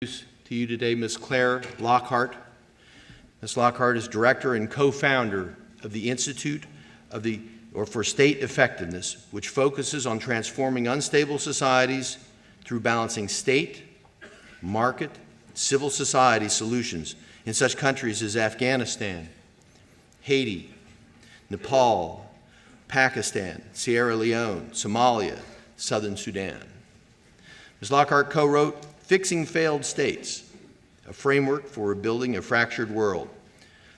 To you today, Ms. Clare Lockhart. Ms. Lockhart is director and co-founder of the Institute for State Effectiveness, which focuses on transforming unstable societies through balancing state, market, civil society solutions in such countries as Afghanistan, Haiti, Nepal, Pakistan, Sierra Leone, Somalia, Southern Sudan. Ms. Lockhart co-wrote Fixing Failed States, a framework for rebuilding a fractured world.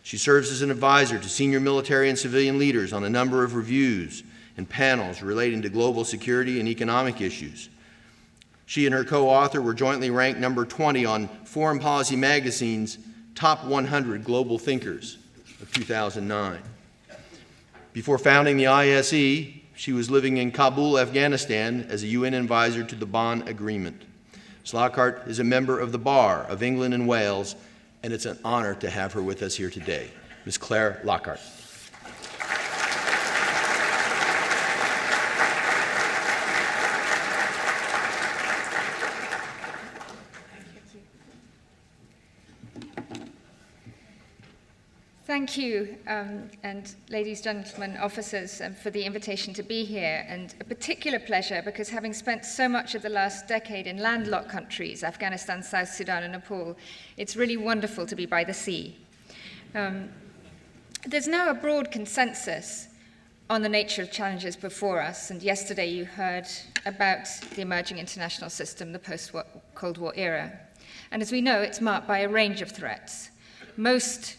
She serves as an advisor to senior military and civilian leaders on a number of reviews and panels relating to global security and economic issues. She and her co-author were jointly ranked number 20 on Foreign Policy Magazine's Top 100 Global Thinkers of 2009. Before founding the ISE, she was living in Kabul, Afghanistan as a UN advisor to the Bonn Agreement. Ms. Lockhart is a member of the Bar of England and Wales, and it's an honor to have her with us here today. Ms. Clare Lockhart. Thank you, and ladies, gentlemen, officers, for the invitation to be here, and a particular pleasure because having spent so much of the last decade in landlocked countries, Afghanistan, South Sudan, and Nepal, it's really wonderful to be by the sea. There's now a broad consensus on the nature of challenges before us, and yesterday you heard about the emerging international system, the post-Cold War era. And as we know, it's marked by a range of threats, most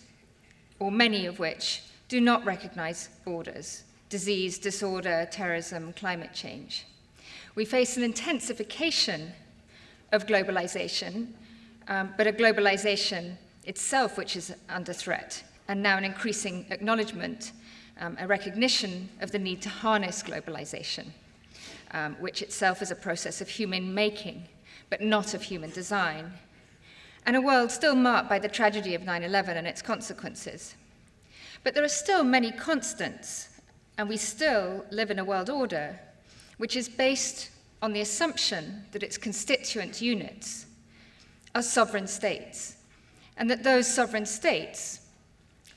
or many of which do not recognize borders: disease, disorder, terrorism, climate change. We face an intensification of globalization, but a globalization itself which is under threat, and now an increasing acknowledgement, a recognition of the need to harness globalization, which itself is a process of human making, but not of human design. And a world still marked by the tragedy of 9/11 and its consequences. But there are still many constants, and we still live in a world order which is based on the assumption that its constituent units are sovereign states, and that those sovereign states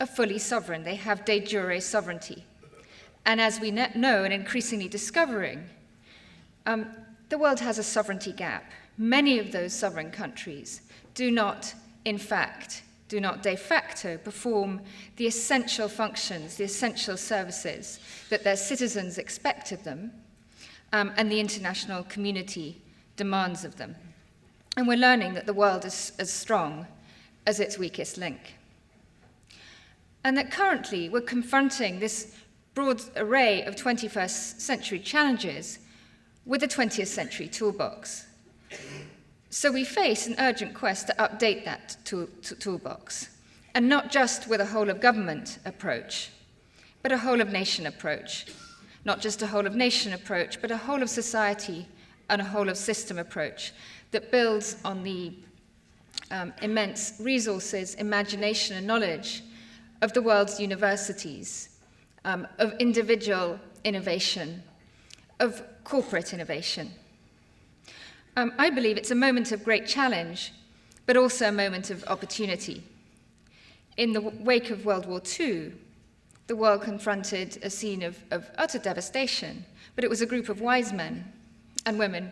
are fully sovereign. They have de jure sovereignty. And as we know and increasingly discovering, the world has a sovereignty gap. Many of those sovereign countries do not de facto perform the essential functions, the essential services that their citizens expect of them, and the international community demands of them. And we're learning that the world is as strong as its weakest link. And that currently we're confronting this broad array of 21st century challenges with a 20th century toolbox. So we face an urgent quest to update that toolbox, and not just with a whole-of-government approach, but a whole-of-nation approach. Not just a whole-of-nation approach, but a whole-of-society and a whole-of-system approach that builds on the immense resources, imagination, and knowledge of the world's universities, of individual innovation, of corporate innovation. I believe it's a moment of great challenge, but also a moment of opportunity. In the wake of World War II, the world confronted a scene of utter devastation, but it was a group of wise men and women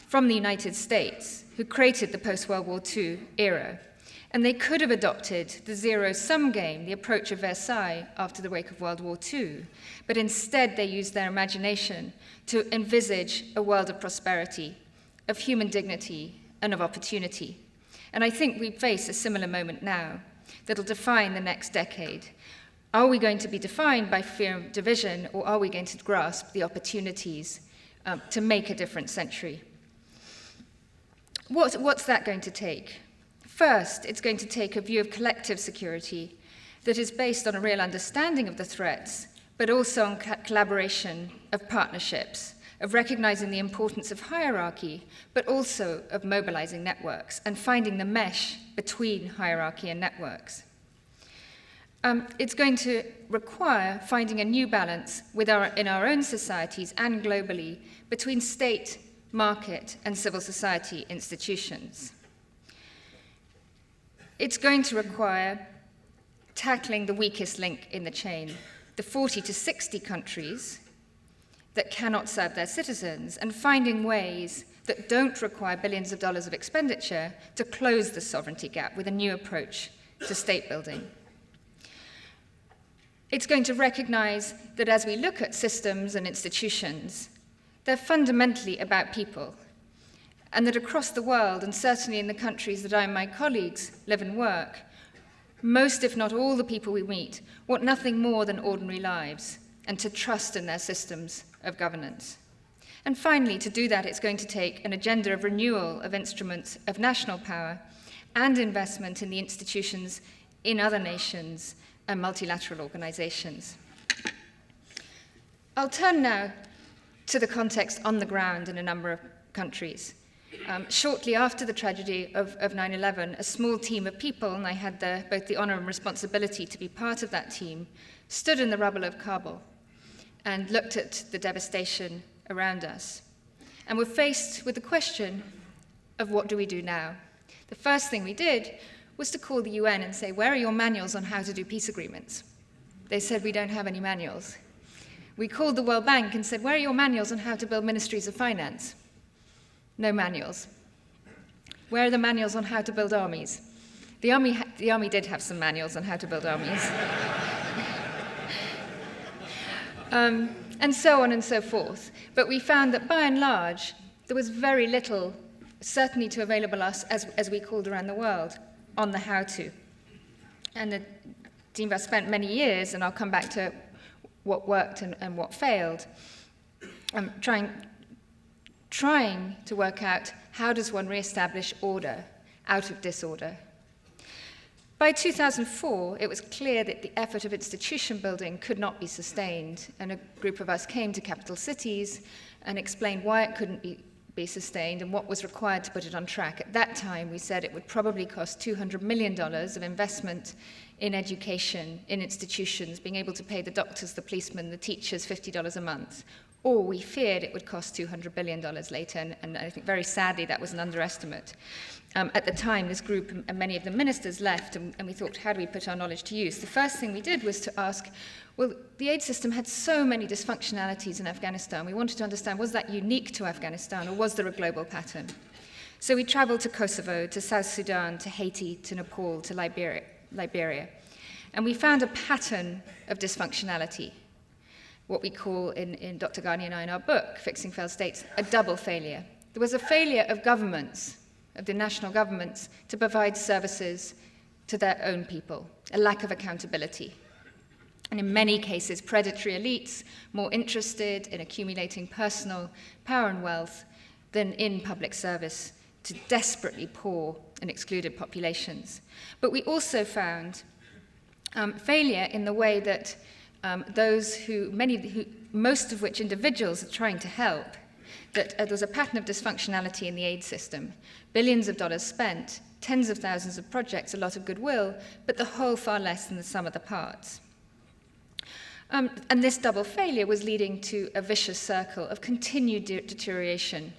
from the United States who created the post-World War II era. And they could have adopted the zero-sum game, the approach of Versailles after the wake of World War II, but instead they used their imagination to envisage a world of prosperity, of human dignity, and of opportunity. And I think we face a similar moment now that'll define the next decade. Are we going to be defined by fear of division, or are we going to grasp the opportunities to make a different century? What's that going to take? First, it's going to take a view of collective security that is based on a real understanding of the threats, but also on collaboration of partnerships, of recognizing the importance of hierarchy, but also of mobilizing networks and finding the mesh between hierarchy and networks. It's going to require finding a new balance in our own societies and globally between state, market, and civil society institutions. it's going to require tackling the weakest link in the chain, the 40 to 60 countries that cannot serve their citizens, and finding ways that don't require billions of dollars of expenditure to close the sovereignty gap with a new approach to state building. It's going to recognize that as we look at systems and institutions, they're fundamentally about people, and that across the world, and certainly in the countries that I and my colleagues live and work, most, if not all, the people we meet want nothing more than ordinary lives and to trust in their systems of governance. And finally, to do that, it's going to take an agenda of renewal of instruments of national power and investment in the institutions in other nations and multilateral organizations. I'll turn now to the context on the ground in a number of countries. Shortly after the tragedy of 9/11, a small team of people, and I had both the honor and responsibility to be part of that team, stood in the rubble of Kabul and looked at the devastation around us, and were faced with the question of what do we do now? The first thing we did was to call the UN and say, where are your manuals on how to do peace agreements? They said, we don't have any manuals. We called the World Bank and said, where are your manuals on how to build ministries of finance? No manuals. Where are the manuals on how to build armies? The army did have some manuals on how to build armies. And so on and so forth. But we found that by and large, there was very little, certainly to available us, as we called around the world, on the how to. And the team has spent many years, and I'll come back to what worked and what failed, trying to work out how does one reestablish order out of disorder. By 2004, it was clear that the effort of institution building could not be sustained, and a group of us came to capital cities and explained why it couldn't be sustained and what was required to put it on track. At that time, we said it would probably cost $200 million of investment in education, in institutions, being able to pay the doctors, the policemen, the teachers $50 a month. Or we feared it would cost $200 billion later, and I think very sadly that was an underestimate. At the time, this group and many of the ministers left, and we thought, how do we put our knowledge to use? The first thing we did was to ask, well, the aid system had so many dysfunctionalities in Afghanistan. We wanted to understand, was that unique to Afghanistan, or was there a global pattern? So we traveled to Kosovo, to South Sudan, to Haiti, to Nepal, to Liberia. And we found a pattern of dysfunctionality, what we call in Dr. Ghani and I in our book, Fixing Failed States, a double failure. There was a failure of governments, of the national governments, to provide services to their own people, a lack of accountability. And in many cases, predatory elites more interested in accumulating personal power and wealth than in public service to desperately poor and excluded populations. But we also found failure in the way that most of which individuals are trying to help, that there's a pattern of dysfunctionality in the aid system. Billions of dollars spent, tens of thousands of projects, a lot of goodwill, but the whole far less than the sum of the parts. And this double failure was leading to a vicious circle of continued deterioration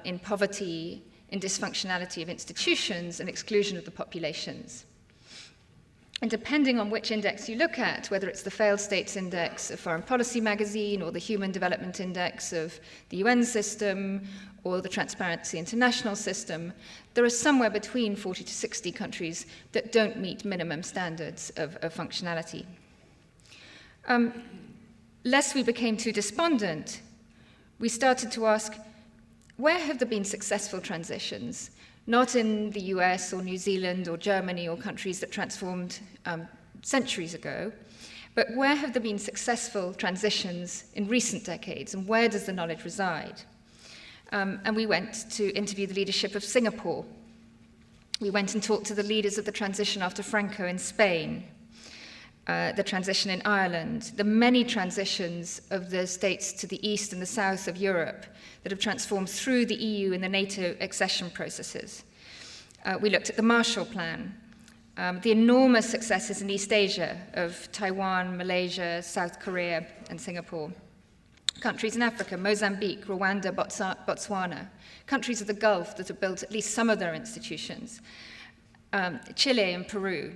in poverty, in dysfunctionality of institutions, and exclusion of the populations. And depending on which index you look at, whether it's the Failed States Index of Foreign Policy magazine, or the Human Development Index of the UN system, or the Transparency International system, there are somewhere between 40 to 60 countries that don't meet minimum standards of functionality. Lest we became too despondent, we started to ask, where have there been successful transitions? Not in the US or New Zealand or Germany or countries that transformed centuries ago, but where have there been successful transitions in recent decades, and where does the knowledge reside? And we went to interview the leadership of Singapore. We went and talked to the leaders of the transition after Franco in Spain, the transition in Ireland, the many transitions of the states to the east and the south of Europe that have transformed through the EU and the NATO accession processes. We looked at the Marshall Plan, the enormous successes in East Asia of Taiwan, Malaysia, South Korea, and Singapore. Countries in Africa, Mozambique, Rwanda, Botswana, countries of the Gulf that have built at least some of their institutions. Chile and Peru.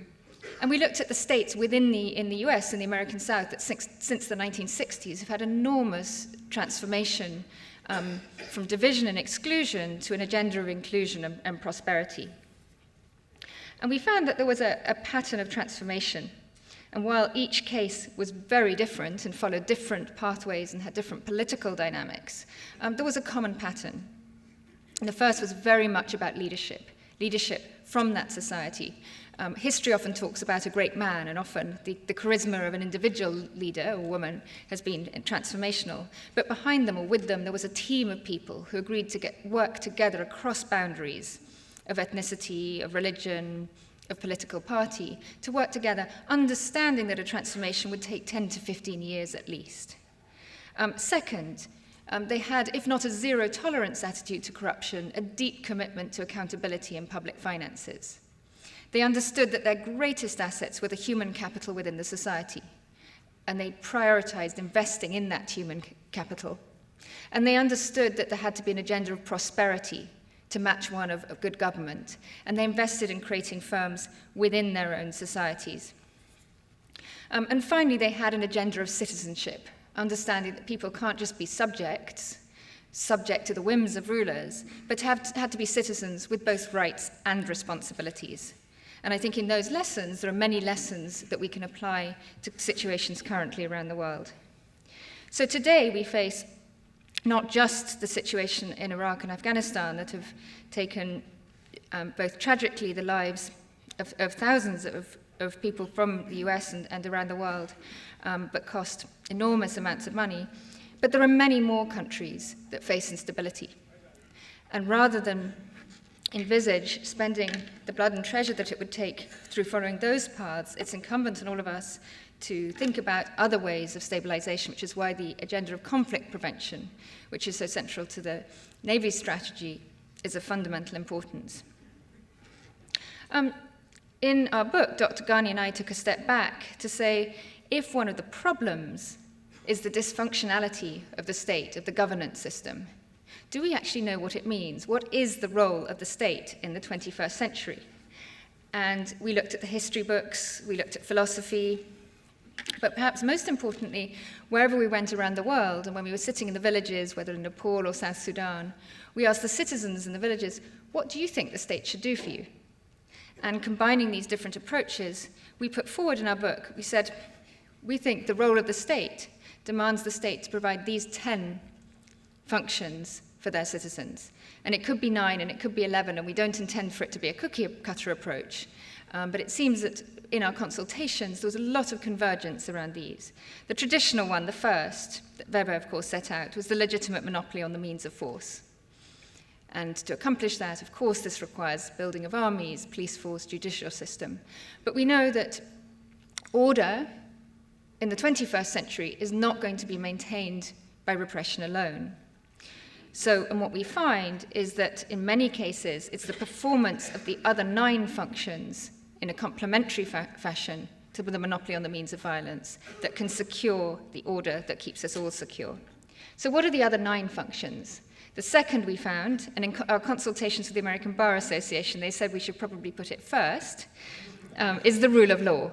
And we looked at the states in the US and the American South that since the 1960s have had enormous transformation from division and exclusion to an agenda of inclusion and prosperity. And we found that there was a pattern of transformation. And while each case was very different and followed different pathways and had different political dynamics, there was a common pattern. And the first was very much about leadership from that society. History often talks about a great man, and often the charisma of an individual leader or woman has been transformational. But behind them or with them, there was a team of people who agreed to work together across boundaries of ethnicity, of religion, of political party, to work together, understanding that a transformation would take 10 to 15 years at least. Second, they had, if not a zero-tolerance attitude to corruption, a deep commitment to accountability in public finances. They understood that their greatest assets were the human capital within the society, and they prioritized investing in that human capital. And they understood that there had to be an agenda of prosperity to match one of good government, and they invested in creating firms within their own societies. And finally, they had an agenda of citizenship, understanding that people can't just be subject to the whims of rulers, but had to be citizens with both rights and responsibilities. And I think in those lessons, there are many lessons that we can apply to situations currently around the world. So today we face not just the situation in Iraq and Afghanistan that have taken both tragically the lives of thousands of people from the US and around the world, but cost enormous amounts of money. But there are many more countries that face instability. And rather than envisage spending the blood and treasure that it would take through following those paths, it's incumbent on all of us to think about other ways of stabilization, which is why the agenda of conflict prevention, which is so central to the Navy's strategy, is of fundamental importance. In our book, Dr. Ghani and I took a step back to say, if one of the problems is the dysfunctionality of the state, of the governance system, do we actually know what it means? What is the role of the state in the 21st century? And we looked at the history books, we looked at philosophy, but perhaps most importantly, wherever we went around the world, and when we were sitting in the villages, whether in Nepal or South Sudan, we asked the citizens in the villages, what do you think the state should do for you? And combining these different approaches, we put forward in our book, we said, we think the role of the state demands the state to provide these 10 functions for their citizens. And it could be 9 and it could be 11, and we don't intend for it to be a cookie-cutter approach. But it seems that in our consultations, there was a lot of convergence around these. The traditional one, the first, that Weber, of course, set out, was the legitimate monopoly on the means of force. And to accomplish that, of course, this requires building of armies, police force, judicial system. But we know that order in the 21st century is not going to be maintained by repression alone. So, and what we find is that in many cases, it's the performance of the other 9 functions in a complementary fashion to the monopoly on the means of violence that can secure the order that keeps us all secure. So what are the other 9 functions? The second we found, and in our consultations with the American Bar Association, they said we should probably put it first, is the rule of law.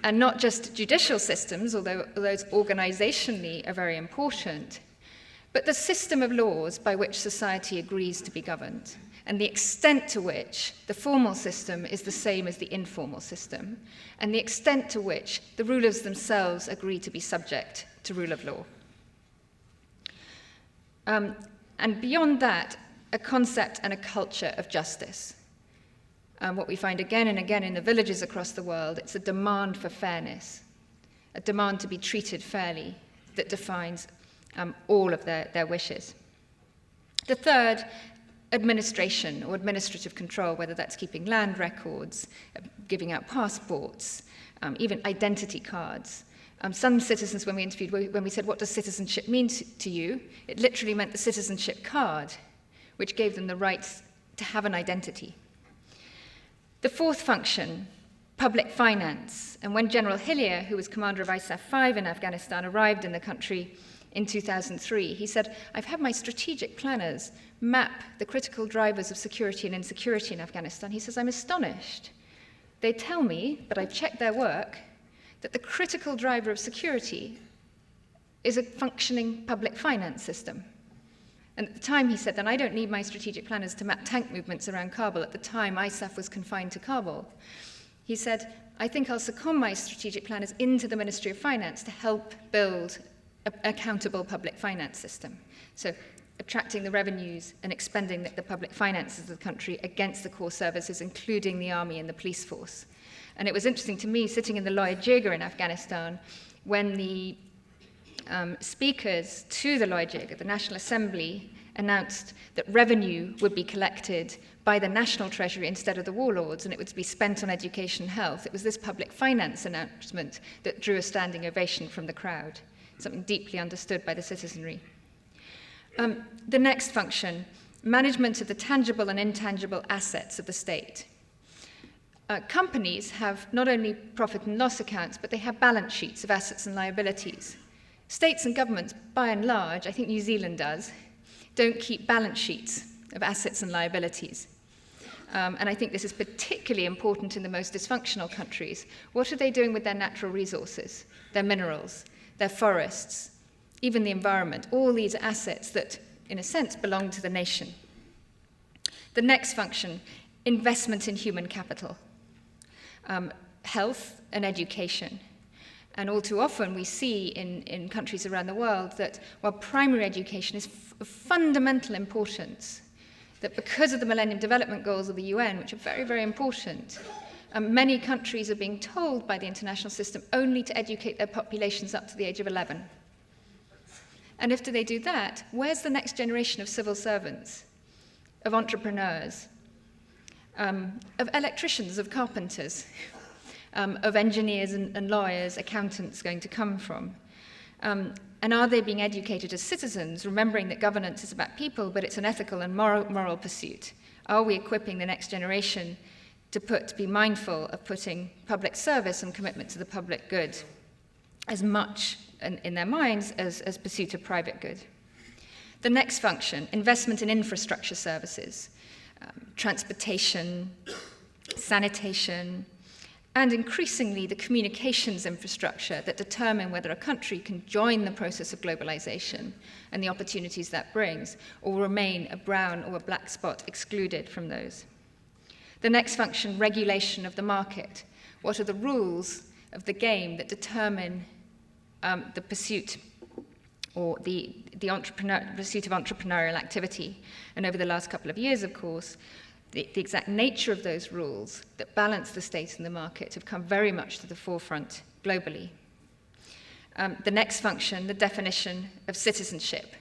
And not just judicial systems, although those organizationally are very important, but the system of laws by which society agrees to be governed, and the extent to which the formal system is the same as the informal system, and the extent to which the rulers themselves agree to be subject to rule of law. And beyond that, a concept and a culture of justice. What we find again and again in the villages across the world, it's a demand for fairness, a demand to be treated fairly that defines all of their wishes. The third, administration or administrative control, whether that's keeping land records, giving out passports, even identity cards. Some citizens, when we interviewed, when we said, what does citizenship mean to you? It literally meant the citizenship card, which gave them the right to have an identity. The fourth function, public finance. And when General Hillier, who was commander of ISAF 5 in Afghanistan, arrived in the country, in 2003. He said, I've had my strategic planners map the critical drivers of security and insecurity in Afghanistan. He says, I'm astonished. They tell me, but I've checked their work, that the critical driver of security is a functioning public finance system. And at the time, he said, then I don't need my strategic planners to map tank movements around Kabul. At the time, ISAF was confined to Kabul. He said, I think I'll second my strategic planners into the Ministry of Finance to help build an accountable public finance system. So attracting the revenues and expending the public finances of the country against the core services, including the army and the police force. And it was interesting to me, sitting in the Loya Jirga in Afghanistan, when the speakers to the Loya Jirga, the National Assembly, announced that revenue would be collected by the National Treasury instead of the warlords, and it would be spent on education and health. It was this public finance announcement that drew a standing ovation from the crowd, something deeply understood by the citizenry. The next function, management of the tangible and intangible assets of the state. Companies have not only profit and loss accounts, but they have balance sheets of assets and liabilities. States and governments, by and large, I think New Zealand does, don't keep balance sheets of assets and liabilities. And I think this is particularly important in the most dysfunctional countries. What are they doing with their natural resources, their minerals, their forests, even the environment? All these assets that, in a sense, belong to the nation. The next function, investment in human capital, health and education. And all too often we see in countries around the world that while primary education is of fundamental importance, that because of the Millennium Development Goals of the UN, which are very, very important, many countries are being told by the international system only to educate their populations up to the age of 11. And after they do that, where's the next generation of civil servants, of entrepreneurs, of electricians, of carpenters, of engineers and lawyers, accountants going to come from? And are they being educated as citizens, remembering that governance is about people, but it's an ethical and moral pursuit? Are we equipping the next generation to be mindful of putting public service and commitment to the public good as much in their minds as pursuit of private good? The next function, investment in infrastructure services, transportation, sanitation, and increasingly the communications infrastructure that determine whether a country can join the process of globalization and the opportunities that brings, or remain a brown or a black spot excluded from those. The next function, regulation of the market. What are the rules of the game that determine the pursuit or the pursuit of entrepreneurial activity? And over the last couple of years, of course, the exact nature of those rules that balance the state and the market have come very much to the forefront globally. The next function, the definition of citizenship.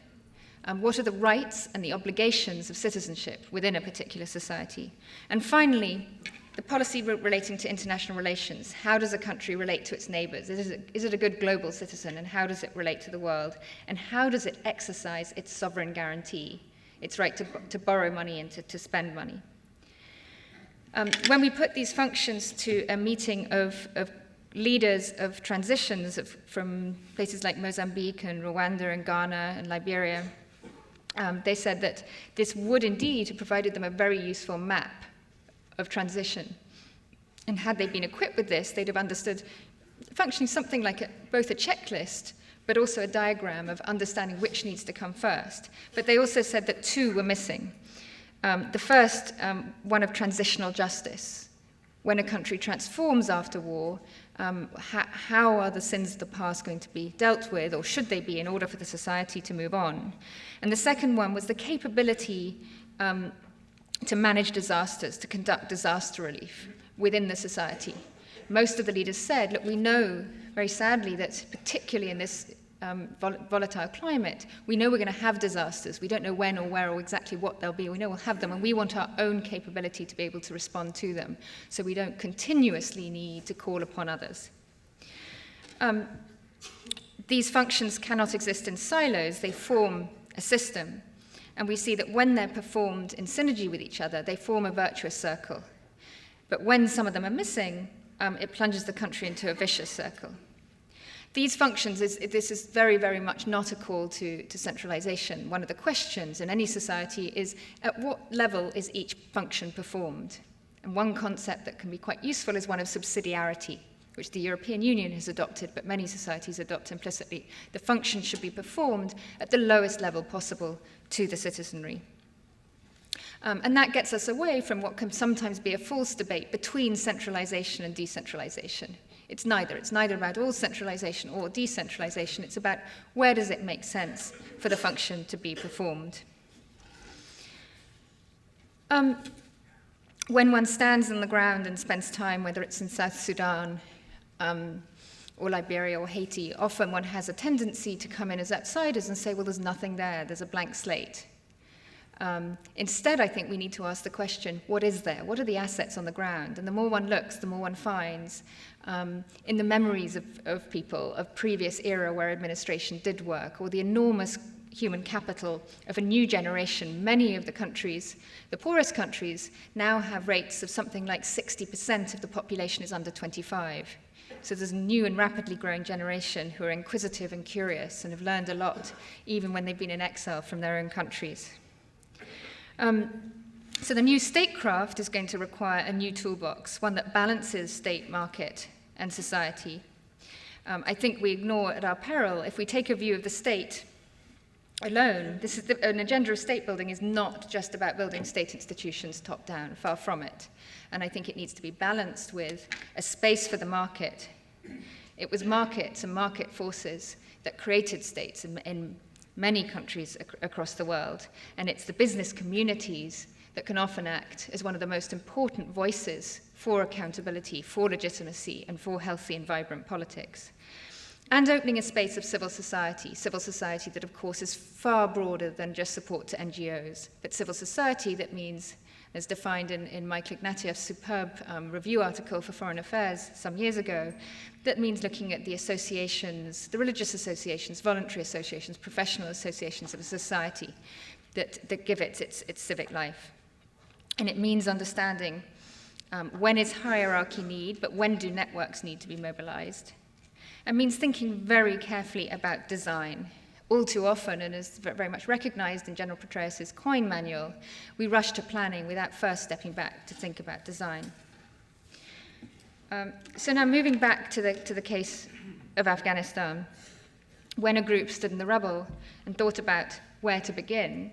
What are the rights and the obligations of citizenship within a particular society? And finally, the policy relating to international relations. How does a country relate to its neighbors? Is it a good global citizen, and how does it relate to the world? And how does it exercise its sovereign guarantee, its right to borrow money and to spend money? When we put these functions to a meeting of leaders of transitions from places like Mozambique and Rwanda and Ghana and Liberia, they said that this would indeed have provided them a very useful map of transition. And had they been equipped with this, they'd have understood functioning something like both a checklist, but also a diagram of understanding which needs to come first. But they also said that two were missing. The first, one of transitional justice. When a country transforms after war, how are the sins of the past going to be dealt with, or should they be, in order for the society to move on? And the second one was the capability to manage disasters, to conduct disaster relief within the society. Most of the leaders said, look, we know, very sadly, that particularly in this volatile climate, we know we're going to have disasters. We don't know when or where or exactly what they'll be. We know we'll have them, and we want our own capability to be able to respond to them, so we don't continuously need to call upon others. These functions cannot exist in silos. They form a system, and we see that when they're performed in synergy with each other, they form a virtuous circle. But when some of them are missing, it plunges the country into a vicious circle. These functions, this is very, very much not a call to centralization. One of the questions in any society is, at what level is each function performed? And one concept that can be quite useful is one of subsidiarity, which the European Union has adopted, but many societies adopt implicitly. The function should be performed at the lowest level possible to the citizenry. And that gets us away from what can sometimes be a false debate between centralization and decentralization. It's neither. It's neither about all centralization or decentralization. It's about where does it make sense for the function to be performed. When one stands on the ground and spends time, whether it's in South Sudan or Liberia or Haiti, often one has a tendency to come in as outsiders and say, well, there's nothing there, there's a blank slate. Instead, I think we need to ask the question, what is there? What are the assets on the ground? And the more one looks, the more one finds in the memories of people of previous era where administration did work, or the enormous human capital of a new generation. Many of the countries, the poorest countries, now have rates of something like 60% of the population is under 25. So there's a new and rapidly growing generation who are inquisitive and curious and have learned a lot, even when they've been in exile from their own countries. So the new statecraft is going to require a new toolbox, one that balances state, market, and society. I think we ignore at our peril, if we take a view of the state alone, an agenda of state building is not just about building state institutions top down, far from it. And I think it needs to be balanced with a space for the market. It was markets and market forces that created states in many countries across the world, and it's the business communities that can often act as one of the most important voices for accountability, for legitimacy, and for healthy and vibrant politics. And opening a space of civil society that, of course, is far broader than just support to NGOs, but civil society that means, as defined in Michael Ignatieff's superb review article for Foreign Affairs some years ago, that means looking at the associations, the religious associations, voluntary associations, professional associations of a society that give it its civic life. And it means understanding when is hierarchy need, but when do networks need to be mobilized. It means thinking very carefully about design. All too often, and is very much recognized in General Petraeus' Coin Manual, we rush to planning without first stepping back to think about design. So now moving back to the case of Afghanistan, when a group stood in the rubble and thought about where to begin,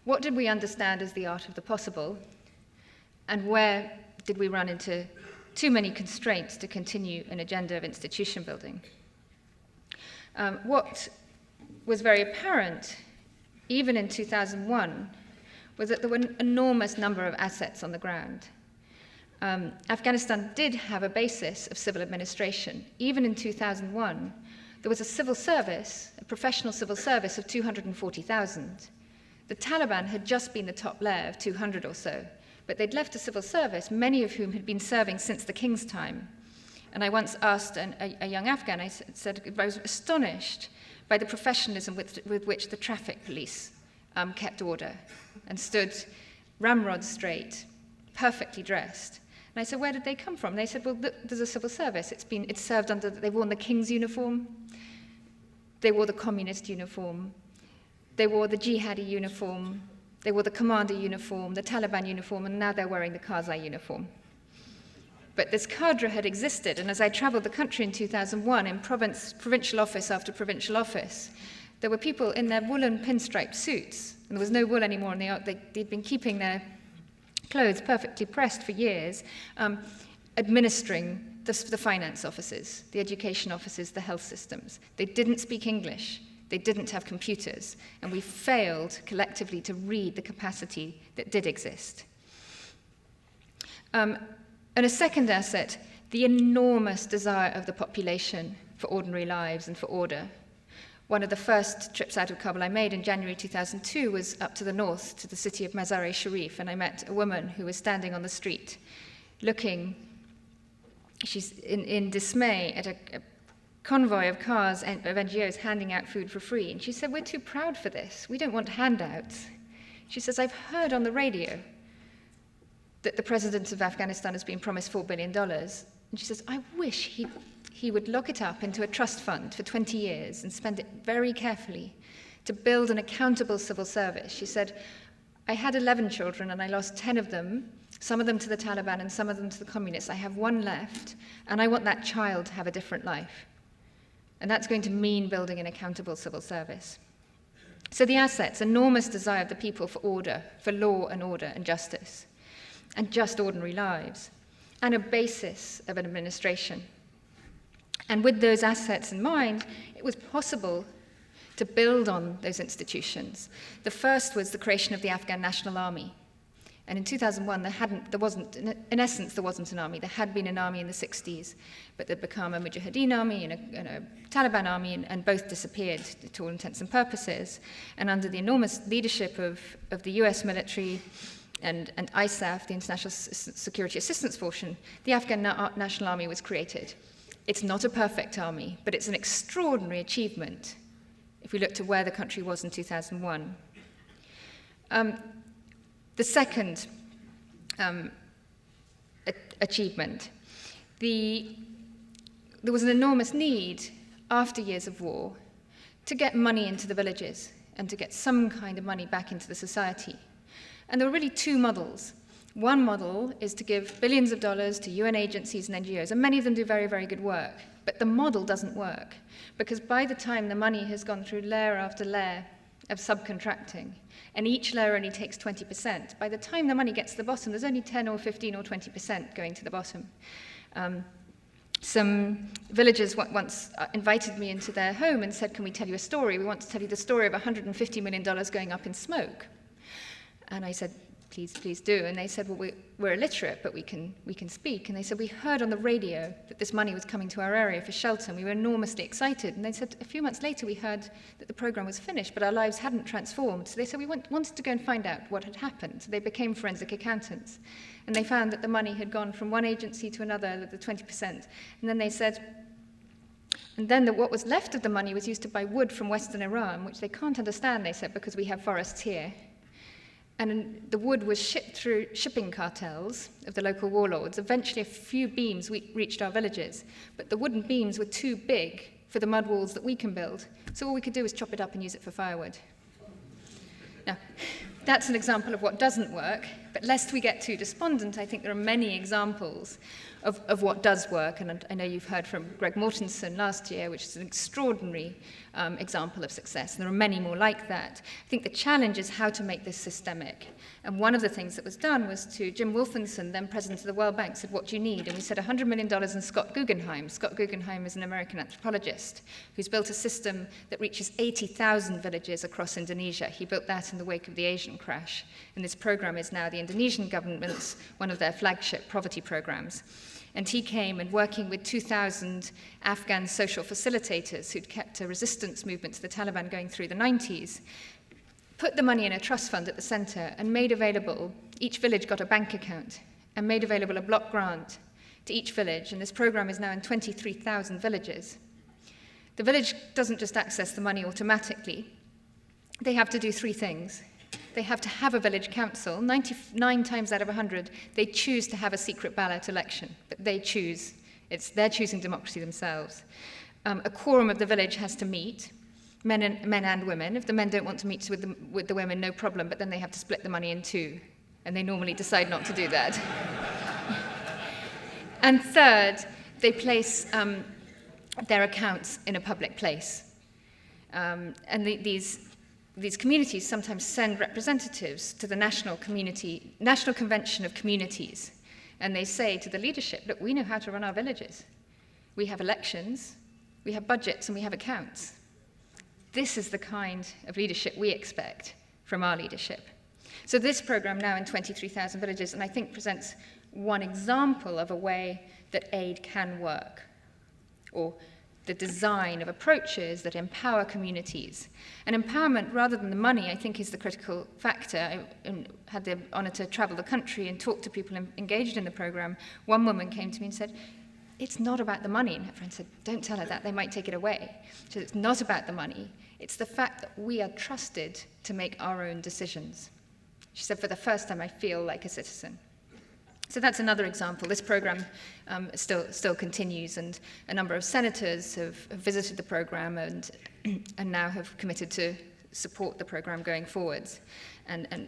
what did we understand as the art of the possible, and where did we run into too many constraints to continue an agenda of institution building? What was very apparent, even in 2001, was that there were an enormous number of assets on the ground. Afghanistan did have a basis of civil administration. Even in 2001, there was a civil service, a professional civil service of 240,000. The Taliban had just been the top layer of 200 or so, but they'd left a civil service, many of whom had been serving since the king's time. And I once asked a young Afghan, I said, I was astonished by the professionalism with which the traffic police kept order and stood ramrod straight, perfectly dressed. And I said, where did they come from? They said, well, there's a civil service. It's served under, they've worn the king's uniform, they wore the communist uniform, they wore the jihadi uniform, they wore the commander uniform, the Taliban uniform, and now they're wearing the Karzai uniform. But this cadre had existed, and as I traveled the country in 2001, in provincial office after provincial office, there were people in their woolen pinstripe suits, and there was no wool anymore, and they'd been keeping their clothes perfectly pressed for years, administering the finance offices, the education offices, the health systems. They didn't speak English. They didn't have computers, and we failed collectively to read the capacity that did exist. And a second asset, the enormous desire of the population for ordinary lives and for order. One of the first trips out of Kabul I made in January 2002 was up to the north, to the city of Mazar-e-Sharif, and I met a woman who was standing on the street, looking, she's in dismay at a convoy of cars of NGOs handing out food for free. And she said, we're too proud for this. We don't want handouts. She says, I've heard on the radio that the president of Afghanistan has been promised $4 billion. And she says, I wish he would lock it up into a trust fund for 20 years and spend it very carefully to build an accountable civil service. She said, I had 11 children and I lost 10 of them, some of them to the Taliban and some of them to the communists. I have one left, and I want that child to have a different life. And that's going to mean building an accountable civil service. So the assets, enormous desire of the people for order, for law and order and justice, and just ordinary lives, and a basis of an administration. And with those assets in mind, it was possible to build on those institutions. The first was the creation of the Afghan National Army. And in 2001, there wasn't an army. There had been an army in the 60s, but there'd become a Mujahideen army and a Taliban army, and both disappeared to all intents and purposes. And under the enormous leadership of the US military and ISAF, the International Security Assistance Force, the Afghan National Army was created. It's not a perfect army, but it's an extraordinary achievement if we look to where the country was in 2001. The second achievement, there was an enormous need after years of war to get money into the villages and to get some kind of money back into the society. And there were really two models. One model is to give billions of dollars to UN agencies and NGOs, and many of them do very, very good work. But the model doesn't work, because by the time the money has gone through layer after layer of subcontracting, and each layer only takes 20%, by the time the money gets to the bottom, there's only 10 or 15 or 20% going to the bottom. Some villagers once invited me into their home and said, can we tell you a story? We want to tell you the story of $150 million going up in smoke. And I said, please do. And they said, well, we're illiterate, but we can speak. And they said, we heard on the radio that this money was coming to our area for shelter, and we were enormously excited. And they said, a few months later, we heard that the program was finished, but our lives hadn't transformed. So they said, we wanted to go and find out what had happened. So they became forensic accountants. And they found that the money had gone from one agency to another, the 20%. And then they said, and then what was left of the money was used to buy wood from Western Iran, which they can't understand, they said, because we have forests here. And the wood was shipped through shipping cartels of the local warlords. Eventually, a few beams reached our villages, but the wooden beams were too big for the mud walls that we can build. So all we could do was chop it up and use it for firewood. Now, that's an example of what doesn't work, but lest we get too despondent, I think there are many examples of what does work, and I know you've heard from Greg Mortensen last year, which is an extraordinary example of success, and there are many more like that. I think the challenge is how to make this systemic, and one of the things that was done was to Jim Wolfenson, then president of the World Bank, said, what do you need? And we said $100 million in Scott Guggenheim. Scott Guggenheim is an American anthropologist who's built a system that reaches 80,000 villages across Indonesia. He built that in the wake of the Asian crash, and this program is now the Indonesian government's one of their flagship poverty programs. And he came and working with 2,000 Afghan social facilitators who'd kept a resistance movement to the Taliban going through the 90s, put the money in a trust fund at the center and made available, each village got a bank account, and made available a block grant to each village. And this program is now in 23,000 villages. The village doesn't just access the money automatically. They have to do three things. They have to have a village council. 99 times out of 100, they choose to have a secret ballot election, but they choose. They're choosing democracy themselves. A quorum of the village has to meet, men and women. If the men don't want to meet with the women, no problem, but then they have to split the money in two, and they normally decide not to do that. And third, they place their accounts in a public place. And these communities sometimes send representatives to the National Convention of Communities, and they say to the leadership, look, we know how to run our villages. We have elections, we have budgets, and we have accounts. This is the kind of leadership we expect from our leadership. So this program now in 23,000 villages, and I think presents one example of a way that aid can work, or the design of approaches that empower communities. And empowerment, rather than the money, I think is the critical factor. I had the honor to travel the country and talk to people engaged in the program. One woman came to me and said, it's not about the money. And her friend said, don't tell her that, they might take it away. She said, it's not about the money. It's the fact that we are trusted to make our own decisions. She said, for the first time, I feel like a citizen. So that's another example. This program still continues, and a number of senators have visited the program and now have committed to support the program going forwards. And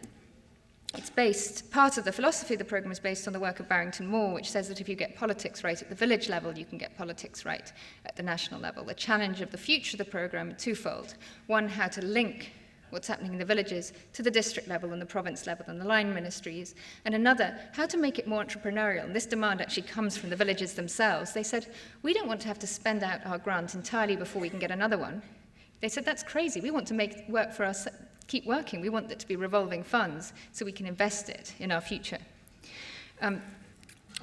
it's based, part of the philosophy of the program is based on the work of Barrington Moore, which says that if you get politics right at the village level, you can get politics right at the national level. The challenge of the future of the program is twofold. One, how to link what's happening in the villages to the district level and the province level and the line ministries. And another, how to make it more entrepreneurial. And this demand actually comes from the villages themselves. They said, we don't want to have to spend out our grant entirely before we can get another one. They said, that's crazy. We want to make work for us, keep working. We want it to be revolving funds so we can invest it in our future.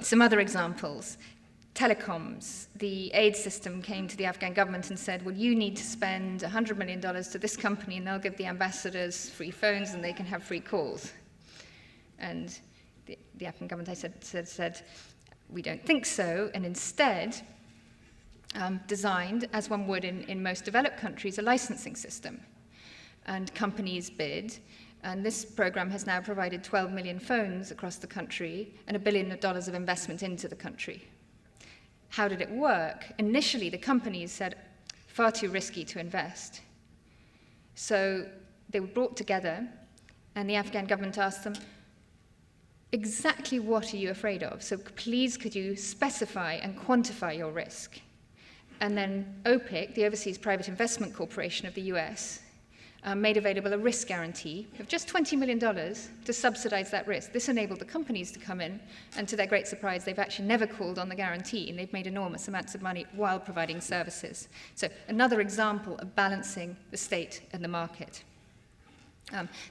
Some other examples. Telecoms. The aid system came to the Afghan government and said, well, you need to spend $100 million to this company and they'll give the ambassadors free phones and they can have free calls. And the Afghan government said, we don't think so, and instead designed, as one would in most developed countries, a licensing system. And companies bid, and this program has now provided 12 million phones across the country and $1 billion of investment into the country. How did it work? Initially, the companies said, far too risky to invest. So they were brought together, and the Afghan government asked them, exactly what are you afraid of? So please, could you specify and quantify your risk? And then OPIC, the Overseas Private Investment Corporation of the US, made available a risk guarantee of just $20 million to subsidize that risk. This enabled the companies to come in, and to their great surprise, they've actually never called on the guarantee, and they've made enormous amounts of money while providing services. So another example of balancing the state and the market.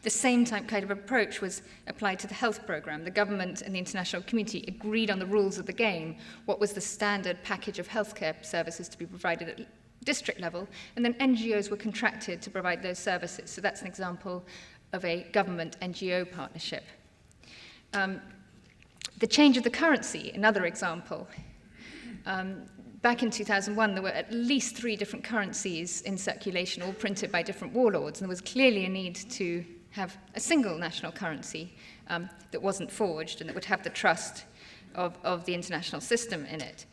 The same kind of approach was applied to the health program. The government and the international community agreed on the rules of the game, what was the standard package of healthcare services to be provided at district level, and then NGOs were contracted to provide those services. So that's an example of a government-NGO partnership. The change of the currency, another example. Back in 2001, there were at least 3 different currencies in circulation, all printed by different warlords, and there was clearly a need to have a single national currency that wasn't forged and that would have the trust of the international system in it.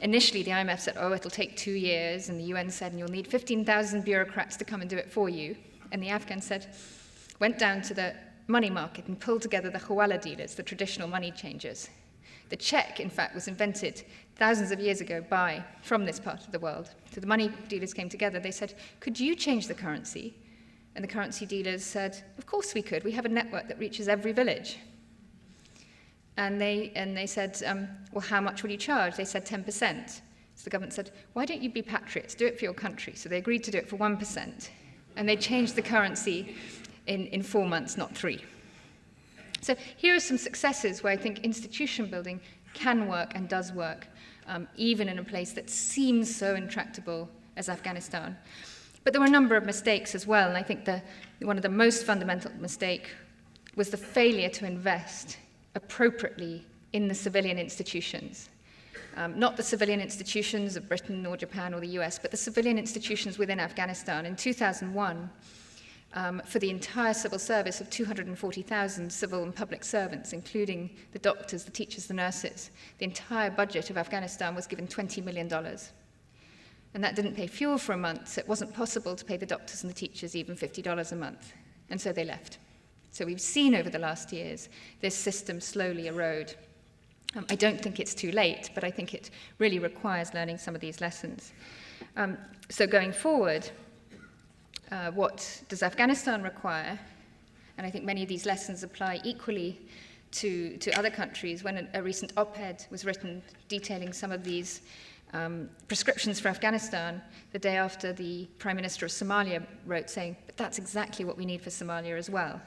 Initially, the IMF said, oh, it'll take 2 years, and the UN said, and you'll need 15,000 bureaucrats to come and do it for you. And the Afghans went down to the money market and pulled together the hawala dealers, the traditional money changers. The check, in fact, was invented thousands of years ago from this part of the world. So the money dealers came together. They said, could you change the currency? And the currency dealers said, of course we could. We have a network that reaches every village. And they said, well, how much will you charge? They said 10%. So the government said, why don't you be patriots? Do it for your country. So they agreed to do it for 1%. And they changed the currency in 4 months, not 3. So here are some successes where I think institution building can work and does work, even in a place that seems so intractable as Afghanistan. But there were a number of mistakes as well, and I think one of the most fundamental mistakes was the failure to invest appropriately in the civilian institutions. Not the civilian institutions of Britain or Japan or the US, but the civilian institutions within Afghanistan. In 2001, for the entire civil service of 240,000 civil and public servants, including the doctors, the teachers, the nurses, the entire budget of Afghanistan was given $20 million. And that didn't pay fuel for a month, so it wasn't possible to pay the doctors and the teachers even $50 a month. And so they left. So we've seen over the last years this system slowly erode. I don't think it's too late, but I think it really requires learning some of these lessons. So going forward, what does Afghanistan require? And I think many of these lessons apply equally to other countries. When a recent op-ed was written detailing some of these prescriptions for Afghanistan, the day after the Prime Minister of Somalia wrote saying, but that's exactly what we need for Somalia as well.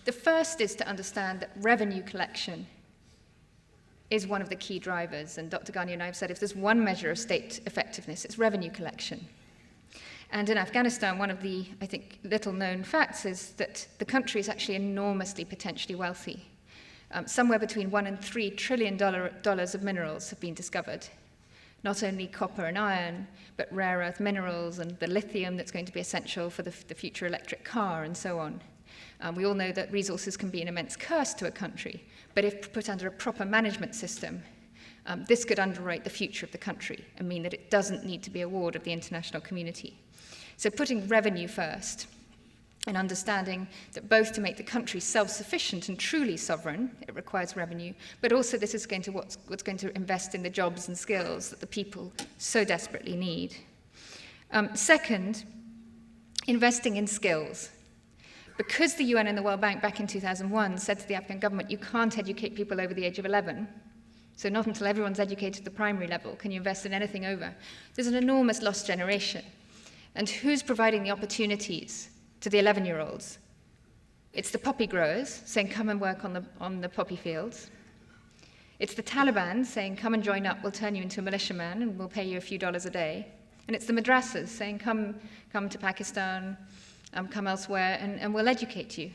The first is to understand that revenue collection is one of the key drivers. And Dr. Ghani and I have said if there's one measure of state effectiveness, it's revenue collection. And in Afghanistan, one of the, I think, little-known facts is that the country is actually enormously potentially wealthy. Somewhere between $1 and $3 trillion of minerals have been discovered. Not only copper and iron, but rare earth minerals and the lithium that's going to be essential for the future electric car and so on. We all know that resources can be an immense curse to a country, but if put under a proper management system, this could underwrite the future of the country and mean that it doesn't need to be a ward of the international community. So putting revenue first and understanding that both to make the country self-sufficient and truly sovereign, it requires revenue, but also this is going to what's going to invest in the jobs and skills that the people so desperately need. Second, investing in skills. Because the UN and the World Bank back in 2001 said to the Afghan government, you can't educate people over the age of 11, so not until everyone's educated at the primary level can you invest in anything over. There's an enormous lost generation. And who's providing the opportunities to the 11-year-olds? It's the poppy growers saying, come and work on the poppy fields. It's the Taliban saying, come and join up, we'll turn you into a militiaman and we'll pay you a few dollars a day. And it's the madrasas saying, come to Pakistan, come elsewhere, and we'll educate you.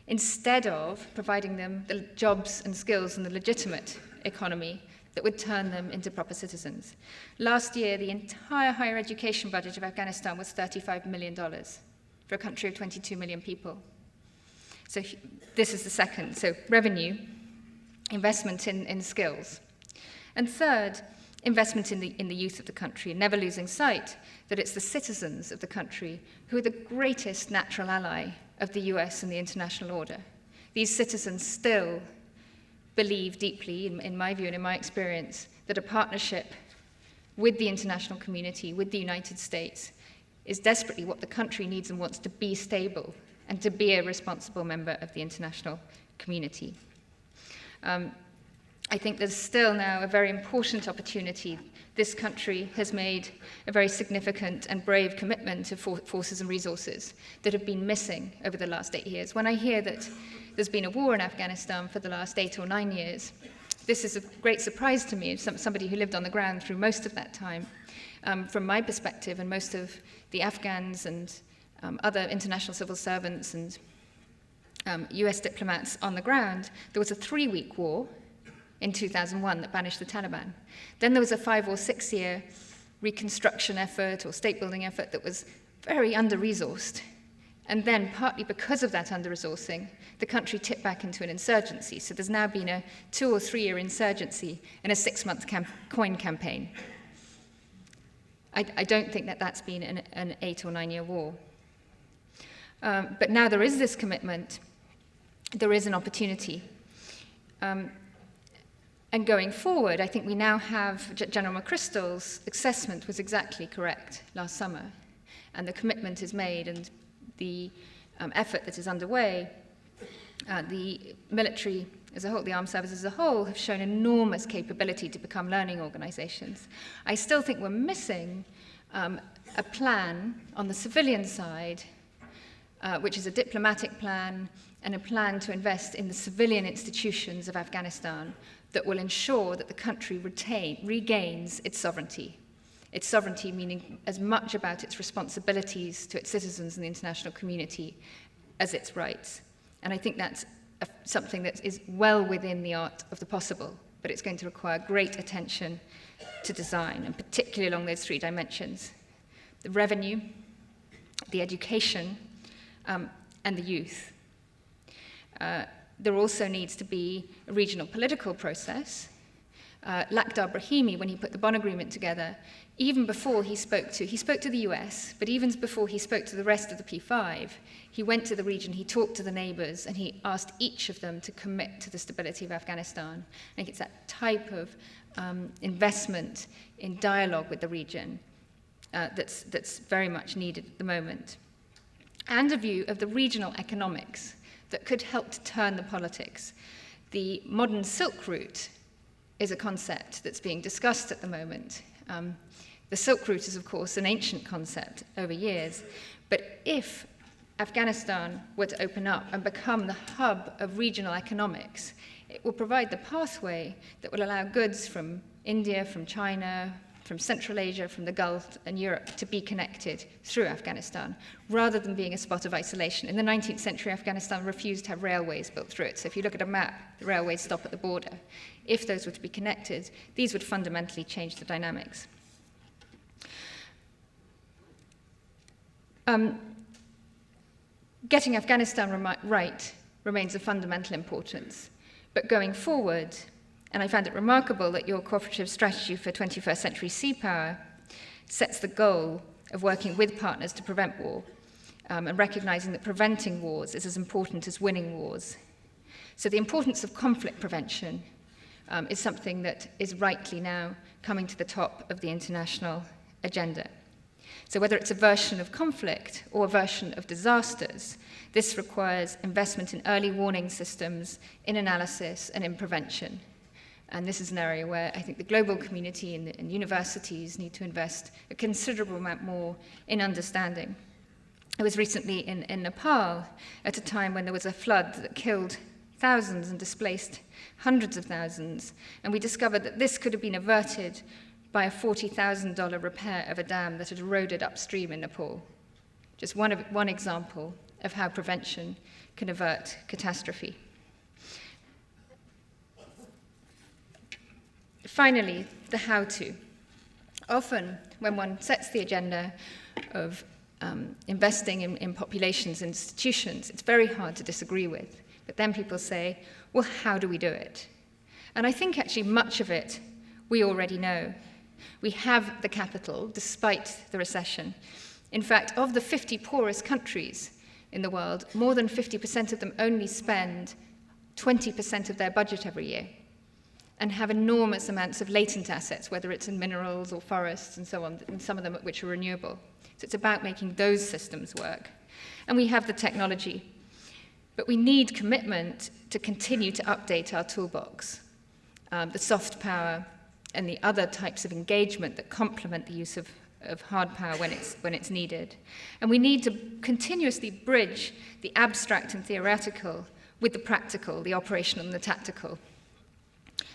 Instead of providing them the jobs and skills and the legitimate economy that would turn them into proper citizens. Last year, the entire higher education budget of Afghanistan was $35 million for a country of 22 million people. So this is the second. So revenue, investment in skills. And third, investment in the youth of the country, never losing sight that it's the citizens of the country who are the greatest natural ally of the US and the international order. These citizens still believe deeply, in my view and in my experience, that a partnership with the international community, with the United States, is desperately what the country needs and wants to be stable and to be a responsible member of the international community. I think there's still now a very important opportunity. This country has made a very significant and brave commitment to forces and resources that have been missing over the last 8 years. When I hear that there's been a war in Afghanistan for the last 8 or 9 years, this is a great surprise to me, as somebody who lived on the ground through most of that time. From my perspective, and most of the Afghans and other international civil servants and US diplomats on the ground, there was a 3-week war in 2001 that banished the Taliban. Then there was a 5 or 6 year reconstruction effort or state building effort that was very under-resourced. And then, partly because of that under-resourcing, the country tipped back into an insurgency. So there's now been a 2 or 3 year insurgency and a 6-month coin campaign. I don't think that that's been an 8 or 9 year war. But now there is this commitment, there is an opportunity. And going forward, I think we now have General McChrystal's assessment was exactly correct last summer. And the commitment is made, and the effort that is underway, the military as a whole, the armed services as a whole, have shown enormous capability to become learning organizations. I still think we're missing a plan on the civilian side, which is a diplomatic plan and a plan to invest in the civilian institutions of Afghanistan that will ensure that the country regains its sovereignty. Its sovereignty meaning as much about its responsibilities to its citizens and the international community as its rights. And I think that's something that is well within the art of the possible, but it's going to require great attention to design, and particularly along those 3 dimensions: the revenue, the education, and the youth. There also needs to be a regional political process. Lakhdar Brahimi, when he put the Bonn Agreement together, even before he spoke to the US, but even before he spoke to the rest of the P5, he went to the region, he talked to the neighbors, and he asked each of them to commit to the stability of Afghanistan. I think it's that type of investment in dialogue with the region that's very much needed at the moment. And a view of the regional economics that could help to turn the politics. The modern Silk Route is a concept that's being discussed at the moment. The Silk Route is, of course, an ancient concept over years, but if Afghanistan were to open up and become the hub of regional economics, it will provide the pathway that will allow goods from India, from China, from Central Asia, from the Gulf and Europe to be connected through Afghanistan, rather than being a spot of isolation. In the 19th century, Afghanistan refused to have railways built through it. So if you look at a map, the railways stop at the border. If those were to be connected, these would fundamentally change the dynamics. getting Afghanistan right remains of fundamental importance. But going forward, and I found it remarkable that your cooperative strategy for 21st century sea power sets the goal of working with partners to prevent war, and recognizing that preventing wars is as important as winning wars. So the importance of conflict prevention is something that is rightly now coming to the top of the international agenda. So whether it's aversion of conflict or aversion of disasters, this requires investment in early warning systems, in analysis, and in prevention. And this is an area where I think the global community and universities need to invest a considerable amount more in understanding. I was recently in Nepal at a time when there was a flood that killed thousands and displaced hundreds of thousands, and we discovered that this could have been averted by a $40,000 repair of a dam that had eroded upstream in Nepal. Just one example of how prevention can avert catastrophe. Finally, the how-to. Often, when one sets the agenda of investing in populations and institutions, it's very hard to disagree with. But then people say, well, how do we do it? And I think actually much of it we already know. We have the capital, despite the recession. In fact, of the 50 poorest countries in the world, more than 50% of them only spend 20% of their budget every year, and have enormous amounts of latent assets, whether it's in minerals or forests and so on, and some of them which are renewable. So it's about making those systems work. And we have the technology. But we need commitment to continue to update our toolbox, the soft power and the other types of engagement that complement the use of hard power when it's needed. And we need to continuously bridge the abstract and theoretical with the practical, the operational and the tactical.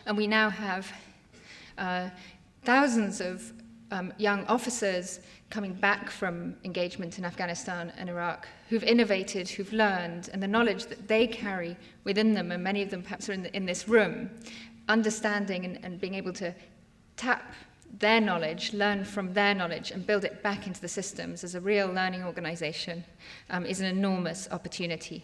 And we now have thousands of young officers coming back from engagement in Afghanistan and Iraq who've innovated, who've learned, and the knowledge that they carry within them, and many of them perhaps are in this room, understanding and being able to tap their knowledge, learn from their knowledge, and build it back into the systems as a real learning organization is an enormous opportunity.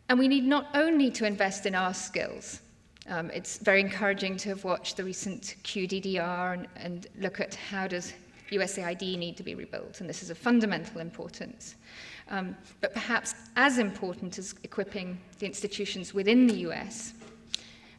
And we need not only to invest in our skills. It's very encouraging to have watched the recent QDDR and look at how does USAID need to be rebuilt, and this is of fundamental importance. But perhaps as important as equipping the institutions within the US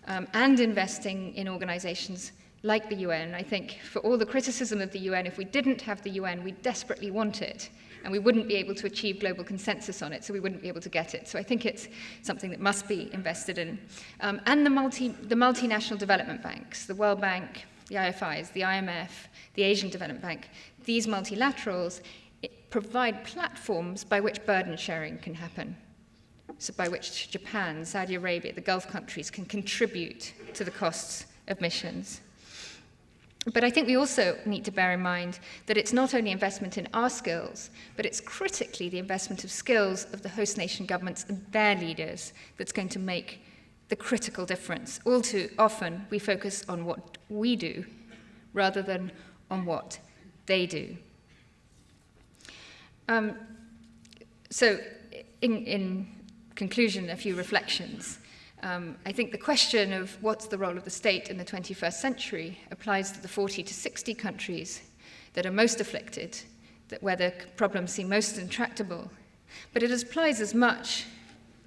and investing in organizations like the UN. I think for all the criticism of the UN, if we didn't have the UN, we desperately want it, and we wouldn't be able to achieve global consensus on it, so we wouldn't be able to get it. So I think it's something that must be invested in. And the multinational development banks, the World Bank, the IFIs, the IMF, the Asian Development Bank, these multilaterals provide platforms by which burden sharing can happen. So by which Japan, Saudi Arabia, the Gulf countries can contribute to the costs of missions. But I think we also need to bear in mind that it's not only investment in our skills, but it's critically the investment of skills of the host nation governments and their leaders that's going to make the critical difference. All too often, we focus on what we do rather than on what they do. So in conclusion, a few reflections. I think the question of what's the role of the state in the 21st century applies to the 40 to 60 countries that are most afflicted, where the problems seem most intractable. But it applies as much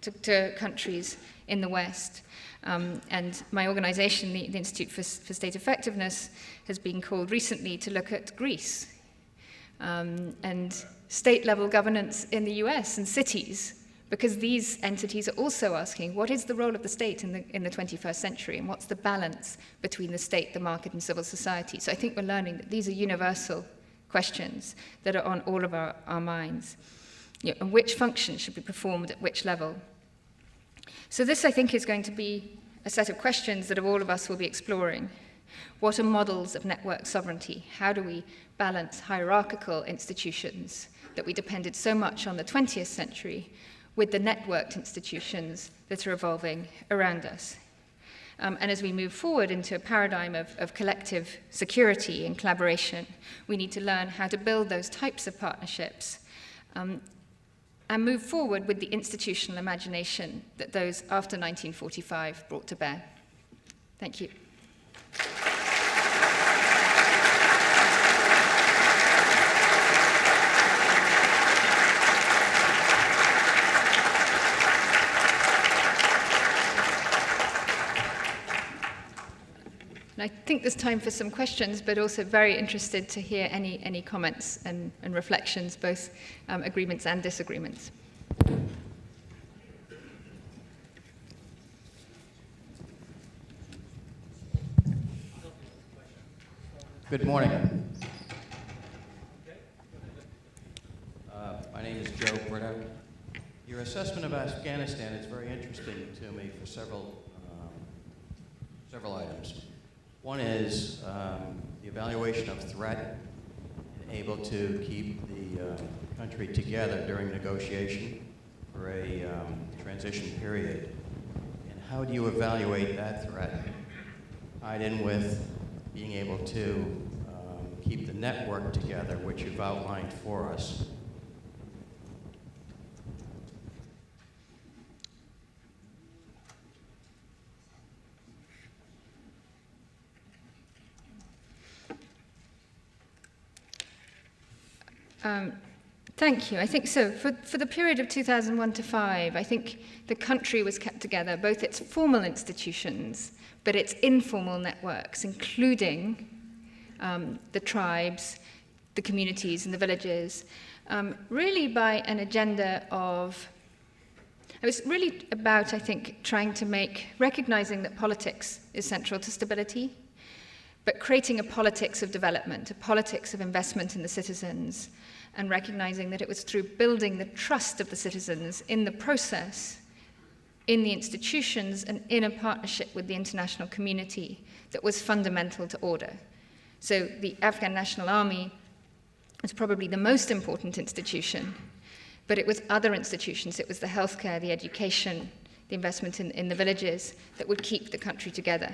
to countries in the West. And my organization, the Institute for State Effectiveness, has been called recently to look at Greece and state-level governance in the US and cities, because these entities are also asking, what is the role of the state in the 21st century, and what's the balance between the state, the market, and civil society? So I think we're learning that these are universal questions that are on all of our minds. And which function should be performed at which level? So this, I think, is going to be a set of questions that all of us will be exploring. What are models of network sovereignty? How do we balance hierarchical institutions that we depended so much on the 20th century with the networked institutions that are evolving around us? And as we move forward into a paradigm of collective security and collaboration, we need to learn how to build those types of partnerships and move forward with the institutional imagination that those after 1945 brought to bear. Thank you. And I think there's time for some questions, but also very interested to hear any comments and reflections, both agreements and disagreements. Good morning. My name is Joe Brito. Your assessment of Afghanistan is very interesting to me for several items. One is the evaluation of threat and able to keep the country together during negotiation for a transition period. And how do you evaluate that threat tied in with being able to keep the network together, which you've outlined for us? Thank you. I think so. For the period of 2001 to 5, I think the country was kept together, both its formal institutions, but its informal networks, including the tribes, the communities, and the villages, really by an agenda of, it was really about, I think, recognizing that politics is central to stability, but creating a politics of development, a politics of investment in the citizens, and recognizing that it was through building the trust of the citizens in the process, in the institutions, and in a partnership with the international community that was fundamental to order. So the Afghan National Army was probably the most important institution, but it was other institutions. It was the healthcare, the education, the investment in the villages that would keep the country together.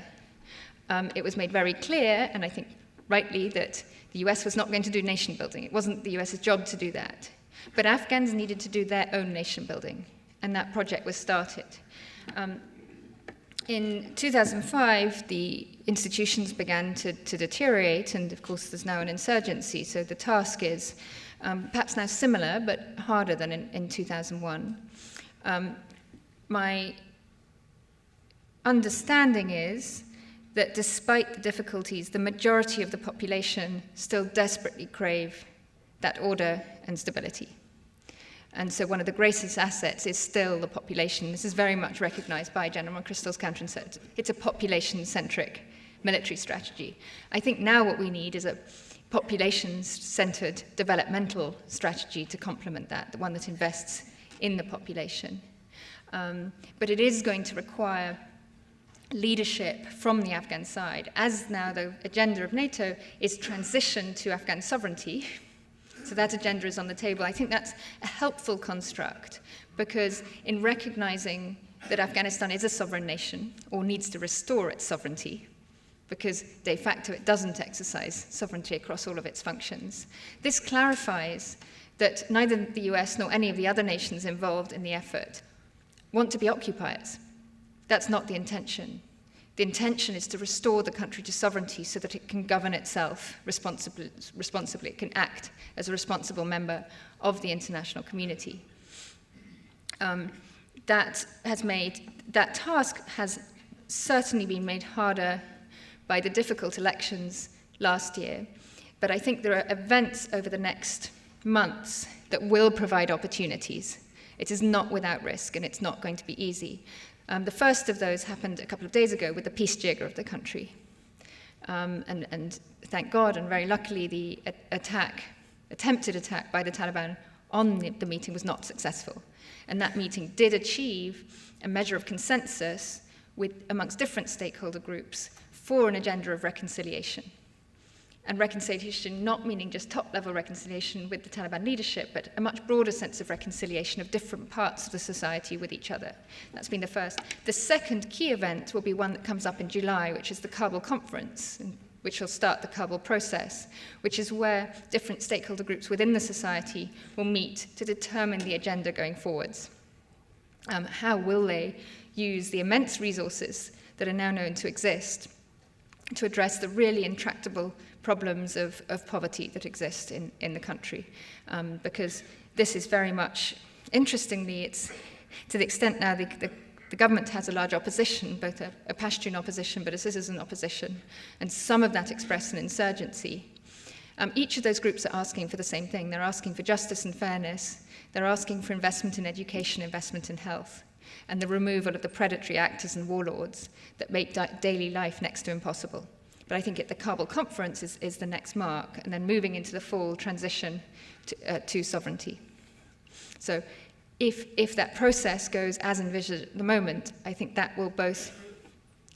It was made very clear, and I think rightly, that the US was not going to do nation building. It wasn't the US's job to do that. But Afghans needed to do their own nation building, and that project was started. In 2005, the institutions began to deteriorate, and of course there's now an insurgency, so the task is perhaps now similar, but harder than in 2001. My understanding is that despite the difficulties, the majority of the population still desperately crave that order and stability. And so one of the greatest assets is still the population. This is very much recognized by General McChrystal's counterinsurgency. It's a population-centric military strategy. I think now what we need is a population-centered developmental strategy to complement that, the one that invests in the population. But it is going to require leadership from the Afghan side, as now the agenda of NATO is transition to Afghan sovereignty. So that agenda is on the table. I think that's a helpful construct, because in recognizing that Afghanistan is a sovereign nation, or needs to restore its sovereignty, because de facto it doesn't exercise sovereignty across all of its functions, this clarifies that neither the US nor any of the other nations involved in the effort want to be occupiers. That's not the intention. The intention is to restore the country to sovereignty so that it can govern itself responsibly. It can act as a responsible member of the international community. That task has certainly been made harder by the difficult elections last year, but I think there are events over the next months that will provide opportunities. It is not without risk, and it's not going to be easy. The first of those happened a couple of days ago with the peace jigger of the country. And thank God, and very luckily, the attempted attack by the Taliban on the meeting was not successful. And that meeting did achieve a measure of consensus amongst different stakeholder groups for an agenda of reconciliation. And reconciliation not meaning just top-level reconciliation with the Taliban leadership, but a much broader sense of reconciliation of different parts of the society with each other. That's been the first. The second key event will be one that comes up in July, which is the Kabul conference. And which will start the Kabul process, which is where different stakeholder groups within the society will meet to determine the agenda going forwards. How will they use the immense resources that are now known to exist to address the really intractable problems of poverty that exist in the country? Because this is very much, interestingly, it's to the extent now the government has a large opposition, both a Pashtun opposition but a citizen opposition, and some of that expressed in insurgency. Each of those groups are asking for the same thing. They're asking for justice and fairness. They're asking for investment in education, investment in health, and the removal of the predatory actors and warlords that make daily life next to impossible. But I think at the Kabul conference is the next mark, and then moving into the full transition to sovereignty. So if that process goes as envisioned at the moment, I think that will both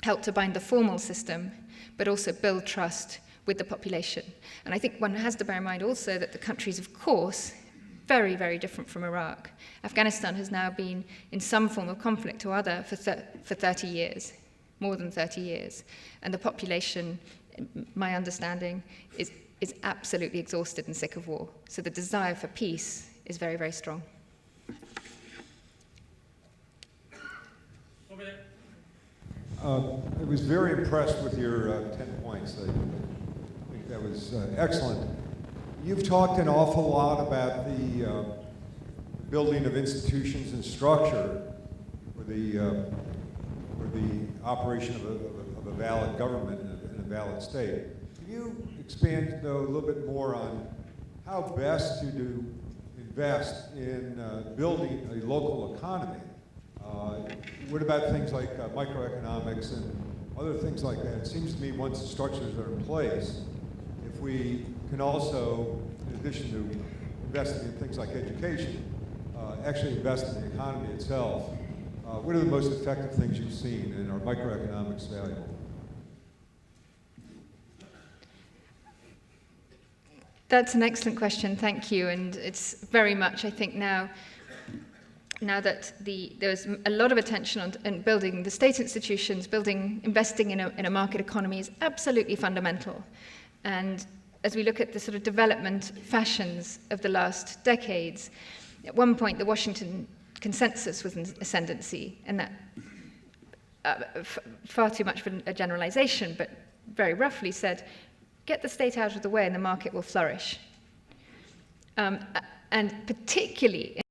help to bind the formal system, but also build trust with the population. And I think one has to bear in mind also that the country is, of course, very, very different from Iraq. Afghanistan has now been in some form of conflict or other for 30 years, more than 30 years. And the population, my understanding, is absolutely exhausted and sick of war. So the desire for peace is very, very strong. I was very impressed with your 10 points. I think that was excellent. You've talked an awful lot about the building of institutions and structure for the operation of a valid government and a valid state. Can you expand, though, a little bit more on how best to invest in building a local economy? What about things like microeconomics and other things like that? It seems to me once the structures are in place, if we can also, in addition to investing in things like education, actually invest in the economy itself. What are the most effective things you've seen, and are microeconomics valuable? That's an excellent question, thank you. And it's very much, I think, now that there's a lot of attention on building the state institutions, investing in a market economy is absolutely fundamental. And as we look at the sort of development fashions of the last decades, at one point the Washington consensus was in ascendancy, and that far too much for a generalization, but very roughly said, get the state out of the way and the market will flourish. And particularly